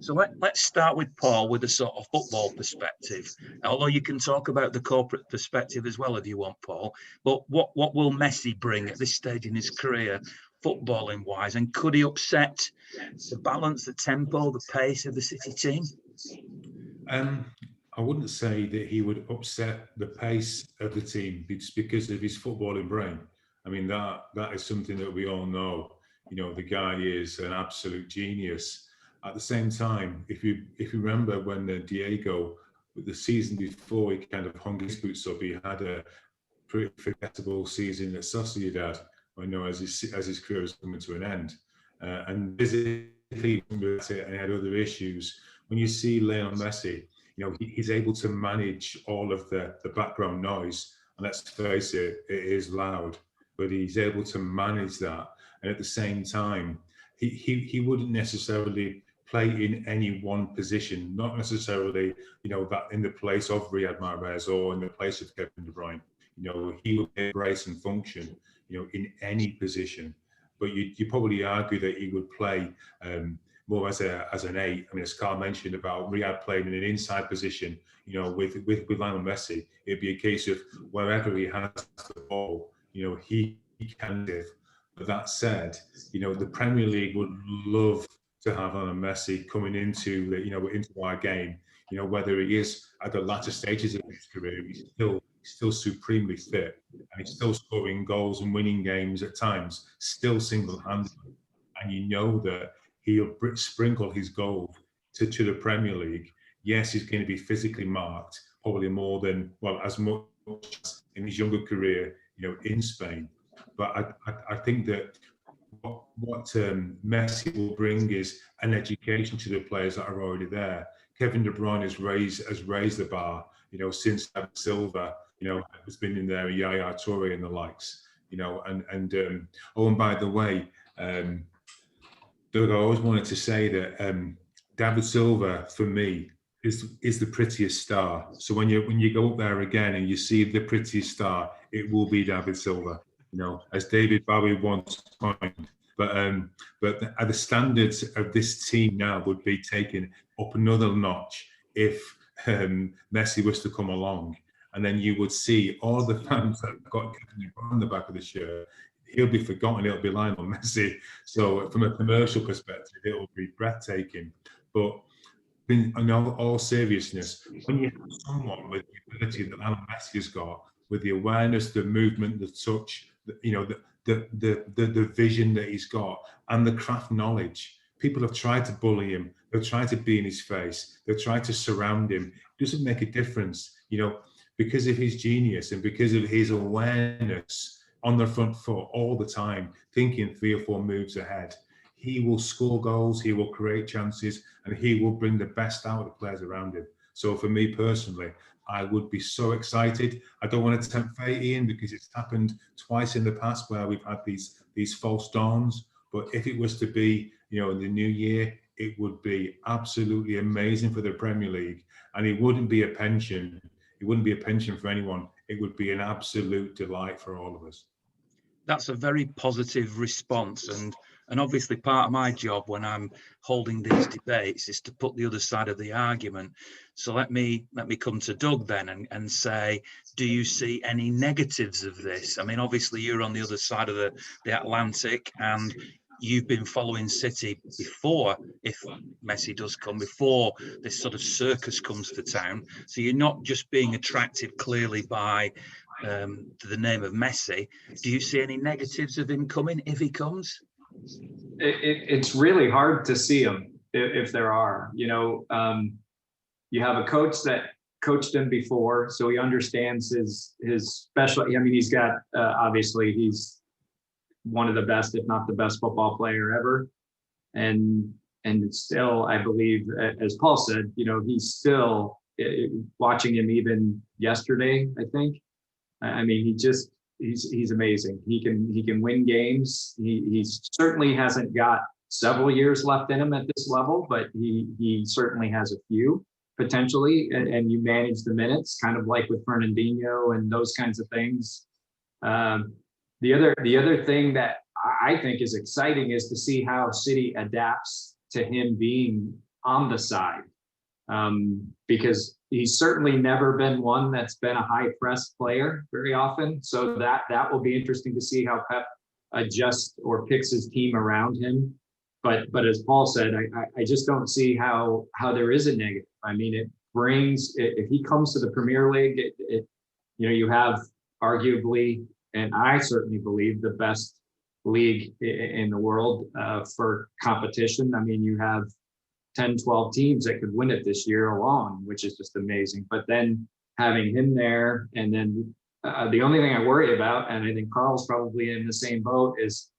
So let's start with Paul with a sort of football perspective. Although you can talk about the corporate perspective as well if you want, Paul. But what will Messi bring at this stage in his career, footballing wise, and could he upset the balance, the tempo, the pace of the City team? I wouldn't say that he would upset the pace of the team just because of his footballing brain. I mean, that is something that we all know. You know, the guy is an absolute genius. At the same time, if you remember when Diego, the season before, he kind of hung his boots up. He had a pretty forgettable season at Sociedad. I know as his career was coming to an end, and physically and he had other issues. When you see Lionel Messi, you know, he's able to manage all of the background noise. And let's face it, it is loud, but he's able to manage that. And at the same time, he wouldn't necessarily play in any one position, not necessarily, you know, that in the place of Riyad Mahrez or in the place of Kevin De Bruyne. You know, he would embrace and function, you know, in any position. But you probably argue that he would play more as an eight. I mean, as Karl mentioned about Riyad playing in an inside position, you know, with Lionel Messi, it'd be a case of wherever he has the ball, you know, he can live. But that said, you know, the Premier League would love to have Lionel Messi coming into our game. You know, whether he is at the latter stages of his career, he's still supremely fit, and he's still scoring goals and winning games at times, still single-handedly. And you know that he'll sprinkle his gold to the Premier League. Yes, he's going to be physically marked, probably more than, well, as much as in his younger career, you know, in Spain. But I think that what Messi will bring is an education to the players that are already there. Kevin De Bruyne has raised the bar, you know, since Silva, you know, has been in there, Yaya Toure and the likes, you know, and by the way, Doug, I always wanted to say that David Silva, for me, is the prettiest star. So when you go up there again and you see the prettiest star, it will be David Silva. You know, as David Bowie once coined. But the standards of this team now would be taken up another notch if Messi was to come along, and then you would see all the fans that have got Kevin De Bruyne on the back of the shirt. He'll be forgotten. It'll be Lionel Messi. So from a commercial perspective, it will be breathtaking. But in all seriousness, when you have someone with the ability that Lionel Messi has got, with the awareness, the movement, the touch, you know, the vision that he's got, and the craft knowledge. People have tried to bully him. They've tried to be in his face. They've tried to surround him. It doesn't make a difference, you know, because of his genius and because of his awareness on the front foot all the time, thinking 3 or 4 moves ahead. He will score goals, he will create chances, and he will bring the best out of the players around him. So for me personally, I would be so excited. I don't want to tempt fate, Ian, because it's happened twice in the past where we've had these false dawns. But if it was to be, you know, in the new year, it would be absolutely amazing for the Premier League. And it wouldn't be a pension. It wouldn't be a pension for anyone. It would be an absolute delight for all of us. That's a very positive response, and obviously part of my job when I'm holding these debates is to put the other side of the argument. So let me come to Doug then and say, do you see any negatives of this? I mean, obviously you're on the other side of the Atlantic, and you've been following City before, if Messi does come, before this sort of circus comes to town. So you're not just being attracted clearly by to the name of Messi. Do you see any negatives of him coming if he comes? It's really hard to see him if there are. You know, you have a coach that coached him before, so he understands his special. I mean, he's got obviously he's one of the best, if not the best, football player ever, and still, I believe, as Paul said, you know, he's still watching him even yesterday, I think. I mean, he's amazing. He can win games. He certainly hasn't got several years left in him at this level, but he certainly has a few potentially. And you manage the minutes, kind of like with Fernandinho and those kinds of things. The other thing that I think is exciting is to see how City adapts to him being on the side, because he's certainly never been one that's been a high press player very often. So that will be interesting to see how Pep adjusts or picks his team around him. But as Paul said, I just don't see how there is a negative. I mean, it brings, if he comes to the Premier League, you have arguably, and I certainly believe, the best league in the world for competition. I mean, you have 10, 12 teams that could win it this year alone, which is just amazing. But then having him there, and then the only thing I worry about, and I think Karl's probably in the same boat, is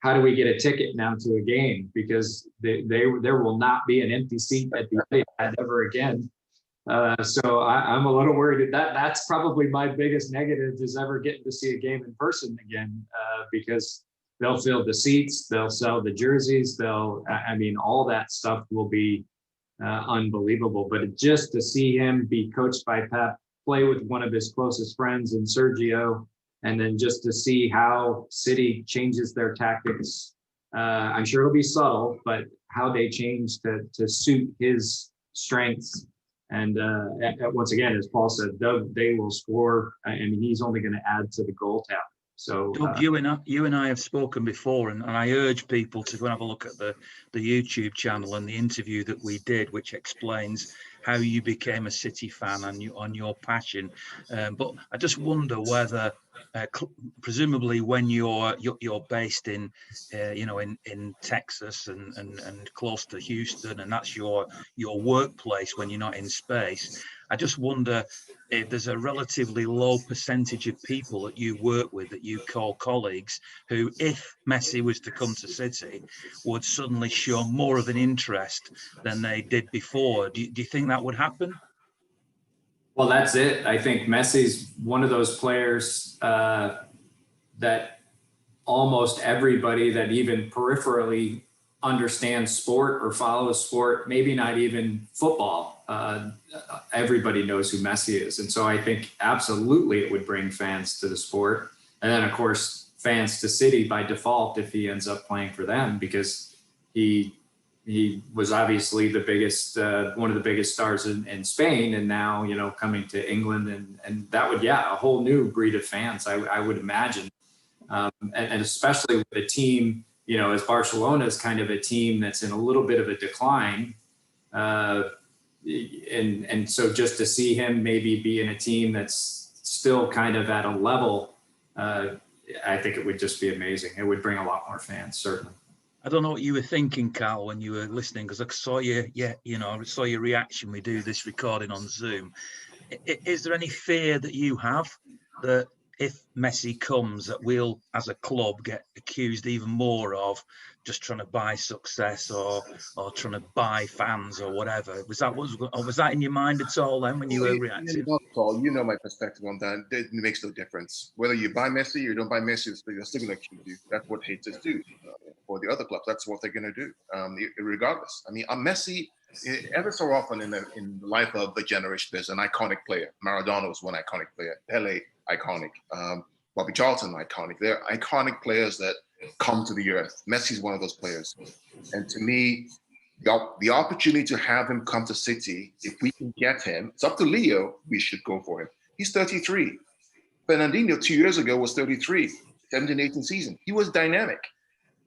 how do we get a ticket now to a game? Because there will not be an empty seat at the Etihad ever again. So I'm a little worried that's probably my biggest negative, is ever getting to see a game in person again, because they'll fill the seats, they'll sell the jerseys, all that stuff will be unbelievable. But just to see him be coached by Pep, play with one of his closest friends in Sergio, and then just to see how City changes their tactics, I'm sure it'll be subtle, but how they change to suit his strengths. And once again, as Paul said, they will score. I mean, he's only going to add to the goal tally. So Doug, you and I have spoken before, and I urge people to go and have a look at the YouTube channel and the interview that we did, which explains how you became a City fan and on your passion. But I just wonder whether, presumably, when you're based in Texas and close to Houston, and that's your workplace when you're not in space, I just wonder if there's a relatively low percentage of people that you work with, that you call colleagues, who, if Messi was to come to City, would suddenly show more of an interest than they did before. Do you think that would happen? Well, that's it. I think Messi's one of those players that almost everybody that even peripherally understands sport or follows sport, maybe not even football, everybody knows who Messi is. And so I think absolutely it would bring fans to the sport. And then, of course, fans to City by default if he ends up playing for them, because he was obviously the biggest, one of the biggest stars in Spain, and now, coming to England, and that would, a whole new breed of fans, I would imagine. And especially with a team, as Barcelona is kind of a team that's in a little bit of a decline. And so just to see him maybe be in a team that's still kind of at a level, I think it would just be amazing. It would bring a lot more fans, certainly. I don't know what you were thinking, Karl, when you were listening, because I saw I saw your reaction. We do this recording on Zoom. Is there any fear that you have that if Messi comes, that we'll, as a club, get accused even more of just trying to buy success or trying to buy fans or whatever? Was that in your mind at all then when you were reacting? Paul, you know my perspective on that. It makes no difference whether you buy Messi or you don't buy Messi. They're still going to accuse you. That's what haters do. For the other clubs, that's what they're going to do, regardless. I mean, Messi, ever so often in the life of the generation, there's an iconic player. Maradona was one iconic player. Pele, iconic. Bobby Charlton, iconic. They're iconic players that come to the earth. Messi's one of those players. And to me, the opportunity to have him come to City, if we can get him, it's up to Leo, we should go for him. He's 33. Fernandinho 2 years ago was 33, 17-18 season. He was dynamic.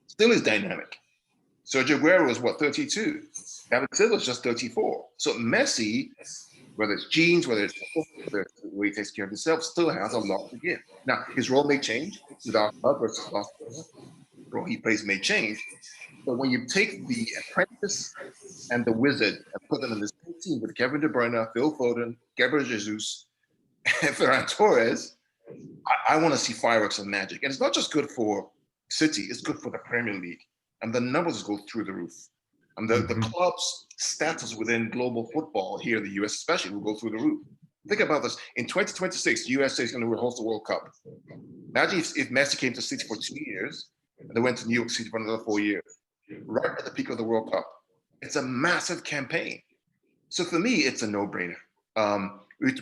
Still is dynamic. Sergio Aguero was 32. David Silva's just 34. So Messi, whether it's genes, whether it's the way he takes care of himself, still has a lot to give. Now, his role may change with our club versus last role he plays may change. But when you take the apprentice and the wizard and put them in this team with Kevin De Bruyne, Phil Foden, Gabriel Jesus, and Ferran Torres, I want to see fireworks and magic. And it's not just good for City, it's good for the Premier League. And the numbers go through the roof. And the club's status within global football here in the US especially will go through the roof. Think about this. In 2026, USA is going to host the World Cup. Imagine if Messi came to City for 2 years and they went to New York City for another 4 years, right at the peak of the World Cup. It's a massive campaign. So for me, it's a no-brainer.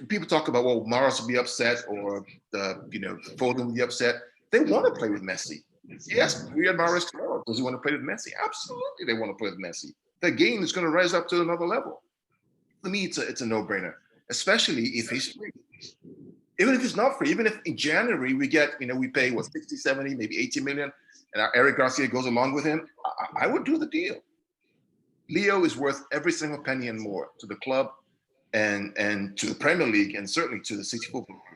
People talk about, well, Maros will be upset or Foden will be upset. They want to play with Messi. Yes, we had Mahrez tomorrow. Does he want to play with Messi? Absolutely, they want to play with Messi. the game is going to rise up to another level. For me, it's a no-brainer, especially if he's free. Even if it's not free, even if in January we get, we pay what, 60, 70, maybe 80 million, and Eric Garcia goes along with him, I would do the deal. Leo is worth every single penny and more to the club and to the Premier League and certainly to the City Football League.